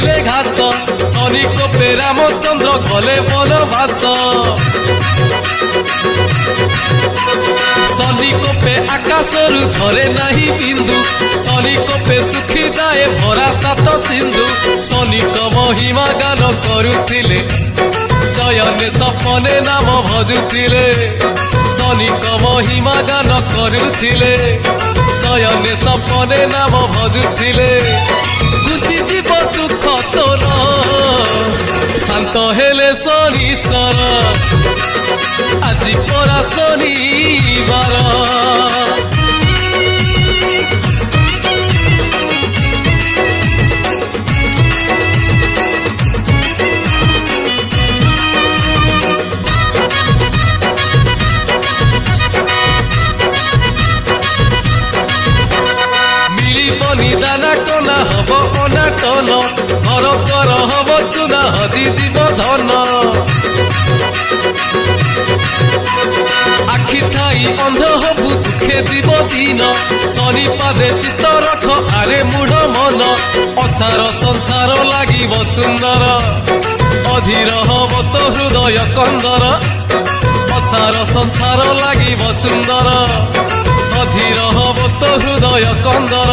ଖାଇଲେ ଘାସ ଶନି କୋପେ ରାମଚନ୍ଦ୍ର ଗଲେ ବନବାସ ଶନି କୋପେ ଆକାଶରୁ ଝରେ ନାହିଁ ବିନ୍ଦୁ ଶନି କୋପେ ଶୁଖିଯାଏ ଭରା ସାତ ସିନ୍ଧୁ ଶନିଙ୍କ ମହିମା ଗାନ କରୁଥିଲେ ଶୟନେ ସପନେ ନାମ ଭଜୁଥିଲେ ଶନିଙ୍କ ମହିମା ଗାନ କରୁଥିଲେ ଶୟନେ ସପନେ ନାମ ଭଜୁଥିଲେ ଘୁଚିଯିବ ଦୁଃଖ ତୋର ଶାନ୍ତ ହେଲେ ଶନିଶ୍ୱର ଆଜି ପରା ଶନିବାର দানা কনা হব অনাটন ঘর কর হব চুনা হজি জীব ধন আখি থাই অন্ধ হবু দুঃখে জীব দিন শনি পাদে চিত্ত রখ আরে মূঢ় মন অসার সংসার লাগিব সুন্দর অধীর হব তো হৃদয় কন্দর অসার সংসার লাগিব সুন্দর অধীর হব তো হৃদয় কন্দর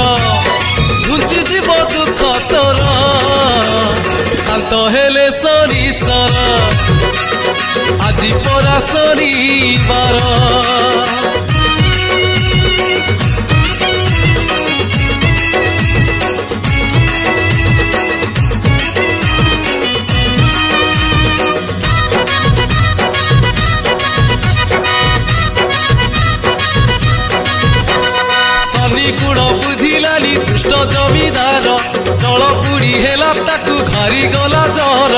ঘুচিଯିବ ଦୁଃଖ ତୋର ଶାନ୍ତ ହେଲେ ଶନିଶ୍ୱର ଆଜି ପରା ଶନିବାର গুণ বুঝিলানি দুষ্ট জমিদার জল বুড়ি হেলা তাকু ঘারি গলা জহর